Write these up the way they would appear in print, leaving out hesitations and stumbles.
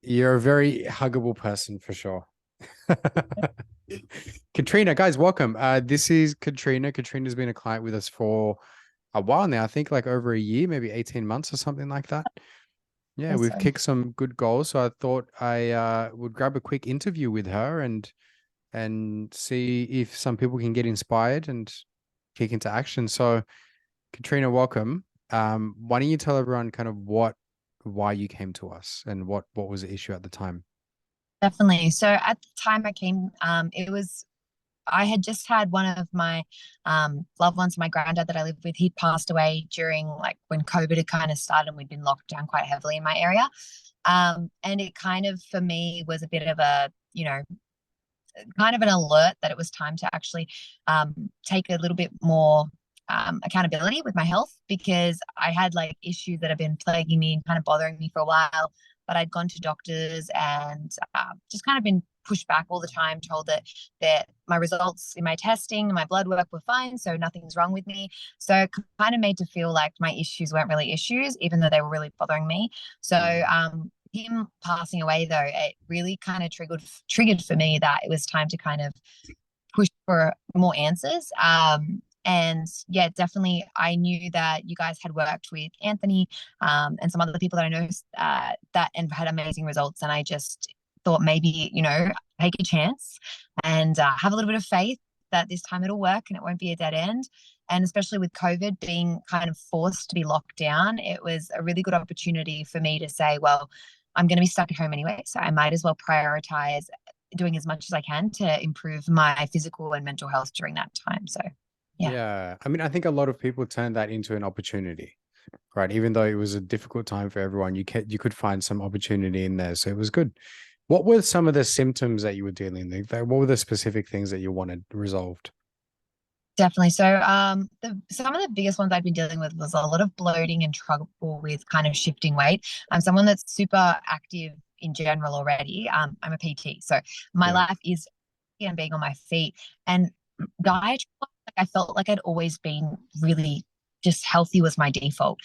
You're a very huggable person for sure. Katrina, guys, welcome. This is Katrina. Katrina's been a client with us for a while now. I think like over a year, maybe 18 months or something like that. Yeah, Yes, we've sir. kicked some good goals. So I thought I would grab a quick interview with her and see if some people can get inspired and kick into action. So Katrina, welcome. Why don't you tell everyone kind of why you came to us and what was the issue at the time? Definitely. So at the time I came, I had just had one of my loved ones, my granddad that I lived with, he'd passed away during like when COVID had kind of started and we'd been locked down quite heavily in my area. And it kind of for me was a bit of a, kind of an alert that it was time to actually take a little bit more accountability with my health because I had like issues that have been plaguing me and kind of bothering me for a while. But I'd gone to doctors and just kind of been pushed back all the time, told that my results in my testing, my blood work were fine, so nothing's wrong with me. So kind of made to feel like my issues weren't really issues, even though they were really bothering me. So Mm. him passing away though, it really kind of triggered for me that it was time to kind of push for more answers. And yeah, definitely, I knew that you guys had worked with Anthony and some other people that I know that and had amazing results. And I just thought maybe, take a chance and have a little bit of faith that this time it'll work and it won't be a dead end. And especially with COVID being kind of forced to be locked down, it was a really good opportunity for me to say, well, I'm going to be stuck at home anyway. So I might as well prioritize doing as much as I can to improve my physical and mental health during that time. So, yeah, Yeah. I mean, I think a lot of people turn that into an opportunity, right? Even though it was a difficult time for everyone, you could find some opportunity in there. So it was good. What were some of the symptoms that you were dealing with? Like, what were the specific things that you wanted resolved? definitely. So, some of the biggest ones I've been dealing with was a lot of bloating and trouble with kind of shifting weight. I'm someone that's super active in general already. I'm a PT, so my Yeah. life is and being on my feet. And diet, like I felt like I'd always been really just healthy was my default.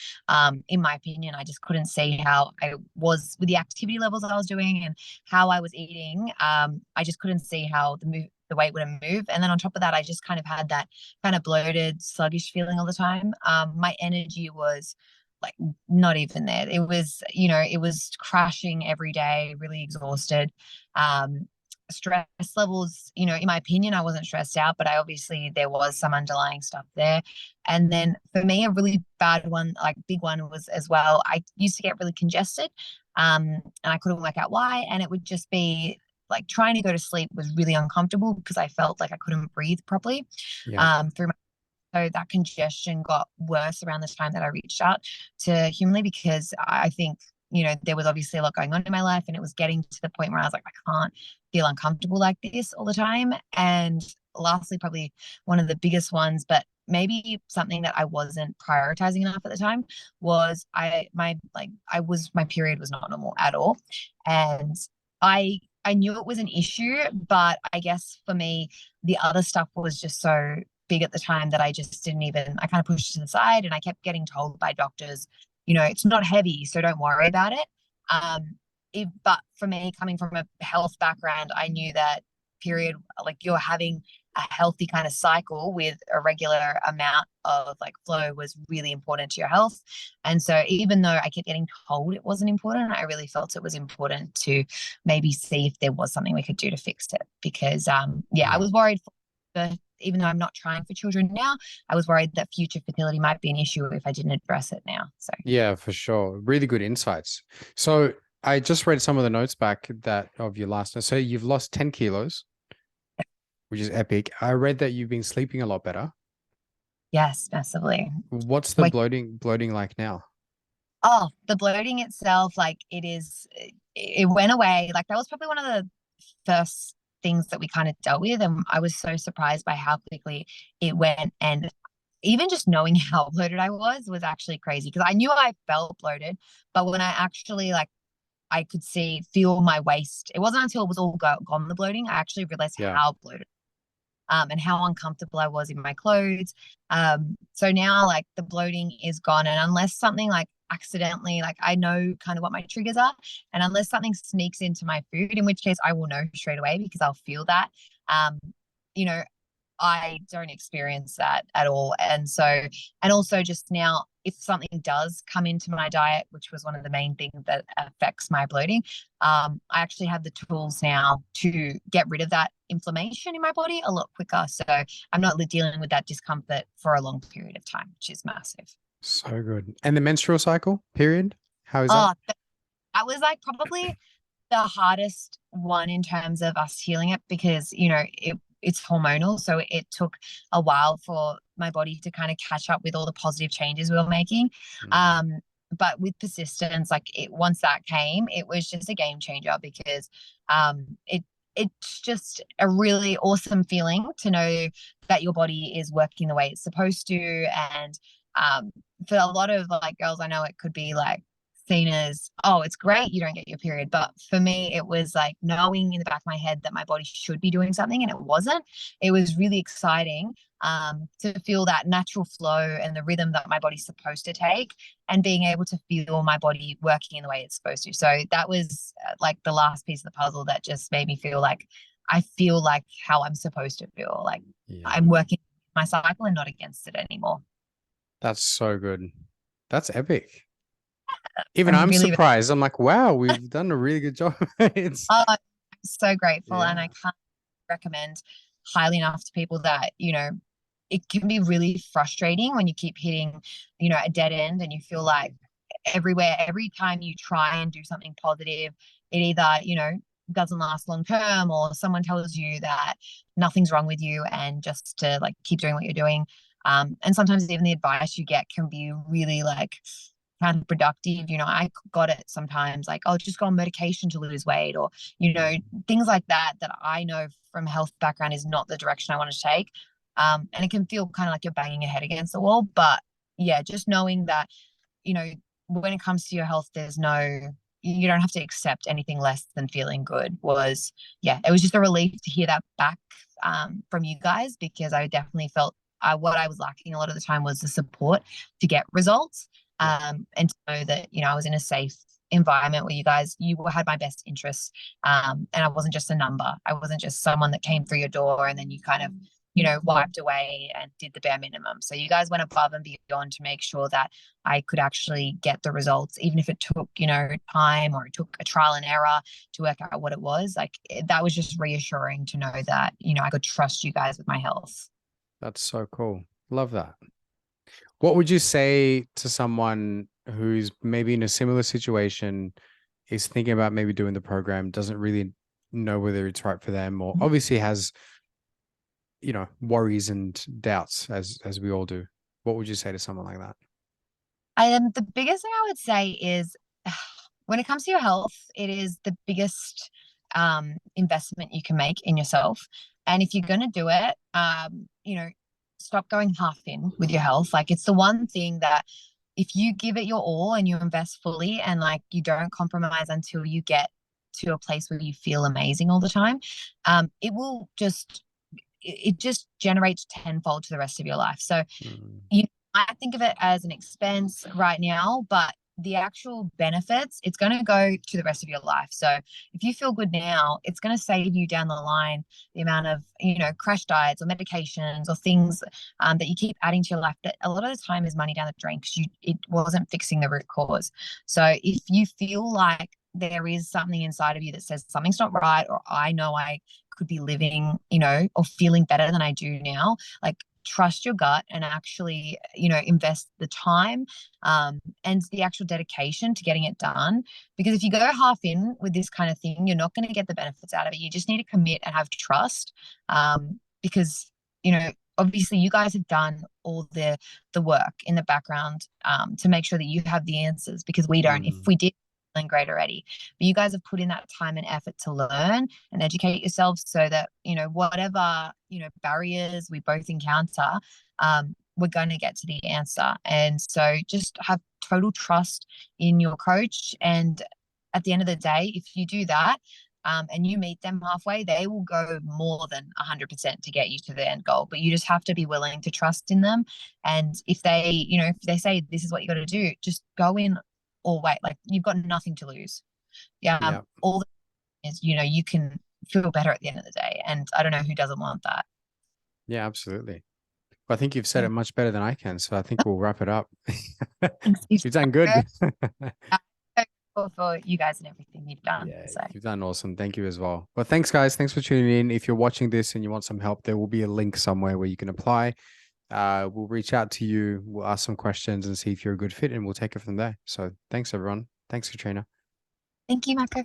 In my opinion, I just couldn't see how I was with the activity levels that I was doing and how I was eating. I just couldn't see how the weight would move. And then on top of that, I just kind of had that kind of bloated, sluggish feeling all the time. My energy was like not even there. It was crashing every day, really exhausted. Um, Stress levels, in my opinion, I wasn't stressed out, but I obviously there was some underlying stuff there. And then for me, a really bad one, like big one was as well, I used to get really congested. And I couldn't work out why. And it would just be like trying to go to sleep was really uncomfortable because I felt like I couldn't breathe properly Yeah. through my so that congestion got worse around the time that I reached out to Humley because I think, there was obviously a lot going on in my life and it was getting to the point where I was like, I can't feel uncomfortable like this all the time. And lastly, probably one of the biggest ones, but maybe something that I wasn't prioritizing enough at the time was my period was not normal at all. And I knew it was an issue, but I guess for me, the other stuff was just so big at the time that I just didn't even, I kind of pushed it to the side and I kept getting told by doctors, it's not heavy, so don't worry about it. But for me, coming from a health background, I knew that period, like you're having a healthy kind of cycle with a regular amount of like flow was really important to your health. And so even though I kept getting told it wasn't important, I really felt it was important to maybe see if there was something we could do to fix it. Because yeah, I Yeah. was worried for even though I'm not trying for children now, I was worried that future fertility might be an issue if I didn't address it now. So Yeah, for sure. Really good insights. So I just read some of the notes back that of your last. So you've lost 10 kilos, which is epic. I read that you've been sleeping a lot better. yes, massively. What's the Like, bloating like now? oh, the bloating itself, like it went away. Like that was probably one of the first things that we kind of dealt with. And I was so surprised by how quickly it went. And even just knowing how bloated I was actually crazy because I knew I felt bloated, but when I actually like I could feel my waist. It wasn't until it was all gone the bloating, I actually realized Yeah. how bloated and how uncomfortable I was in my clothes. So now like the bloating is gone. And unless something like accidentally, like I know kind of what my triggers are. And unless something sneaks into my food, in which case I will know straight away because I'll feel that. Um, you know, I don't experience that at all. And so, and also just now, if something does come into my diet, which was one of the main things that affects my bloating, I actually have the tools now to get rid of that inflammation in my body a lot quicker. So I'm not dealing with that discomfort for a long period of time, which is massive. So good. And the menstrual cycle period, how is Oh, that? that was like probably the hardest one in terms of us healing it because, you know, it's hormonal. So it took a while for my body to kind of catch up with all the positive changes we were making. But with persistence, like once that came, it was just a game changer because it's just a really awesome feeling to know that your body is working the way it's supposed to. And for a lot of like girls, I know it could be like seen as, oh, it's great you don't get your period. But for me, it was like knowing in the back of my head that my body should be doing something and it wasn't. It was really exciting to feel that natural flow and the rhythm that my body's supposed to take and being able to feel my body working in the way it's supposed to. So that was like the last piece of the puzzle that just made me feel like I feel like how I'm supposed to feel. Like I'm working my cycle and not against it anymore. That's so good. That's epic. Even I'm really surprised. I'm like, wow, we've done a really good job. It's I'm so grateful, and Yeah. I can't recommend highly enough to people that, you know, it can be really frustrating when you keep hitting, you know, a dead end and you feel like every time you try and do something positive, it either, you know, doesn't last long term or someone tells you that nothing's wrong with you and just to like keep doing what you're doing. And sometimes even the advice you get can be really like counterproductive. You know, I got it sometimes like, oh, just go on medication to lose weight, or, you know, things like that, that I know from a health background is not the direction I want to take. And it can feel kind of like you're banging your head against the wall. But yeah, just knowing that, you know, when it comes to your health, you don't have to accept anything less than feeling good was, yeah, it was just a relief to hear that back from you guys, because I definitely felt what I was lacking a lot of the time was the support to get results. And to know that, you know, I was in a safe environment where you had my best interests. And I wasn't just a number. I wasn't just someone that came through your door and then you kind of, you know, wiped away and did the bare minimum. So you guys went above and beyond to make sure that I could actually get the results, even if it took, you know, time or it took a trial and error to work out what it was. Like that was just reassuring to know that, you know, I could trust you guys with my health. That's so cool. Love that. What would you say to someone who's maybe in a similar situation, is thinking about maybe doing the program, doesn't really know whether it's right for them, or obviously has, you know, worries and doubts as we all do? What would you say to someone like that? The biggest thing I would say is when it comes to your health, it is the biggest investment you can make in yourself. And if you're going to do it, you know, stop going half in with your health. Like it's the one thing that if you give it your all and you invest fully and like you don't compromise until you get to a place where you feel amazing all the time, it will just it just generates tenfold to the rest of your life. So you I think of it as an expense right now, but the actual benefits, it's going to go to the rest of your life. So if you feel good now, it's going to save you down the line the amount of, you know, crash diets or medications or things that you keep adding to your life that a lot of the time is money down the drain because it wasn't fixing the root cause. So if you feel like there is something inside of you that says something's not right, or I know I could be living, you know, or feeling better than I do now, like trust your gut and actually, you know, invest the time and the actual dedication to getting it done. Because if you go half in with this kind of thing, you're not going to get the benefits out of it. You just need to commit and have trust because, you know, obviously you guys have done all the work in the background to make sure that you have the answers, because we don't. If we did, great already, but you guys have put in that time and effort to learn and educate yourselves so that, you know, whatever, you know, barriers we both encounter, we're going to get to the answer. And so just have total trust in your coach, and at the end of the day, if you do that and you meet them halfway, they will go more than 100% to get you to the end goal. But you just have to be willing to trust in them. And if they, you know, if they say this is what you got to do, just go in or weight. Like you've got nothing to lose. Yeah. Yeah. All that is, you can feel better at the end of the day. And I don't know who doesn't want that. Yeah, absolutely. Well, I think you've said Yeah. it much better than I can, so I think we'll wrap it up. Thanks. You've You've done good. for you guys and everything you've done. Yeah, So you've done awesome. Thank you as well. Well, thanks, guys. Thanks for tuning in. If you're watching this and you want some help, there will be a link somewhere where you can apply. We'll reach out to you. We'll ask some questions and see if you're a good fit, and we'll take it from there. So thanks, everyone. Thanks, Katrina. thank you, Marco.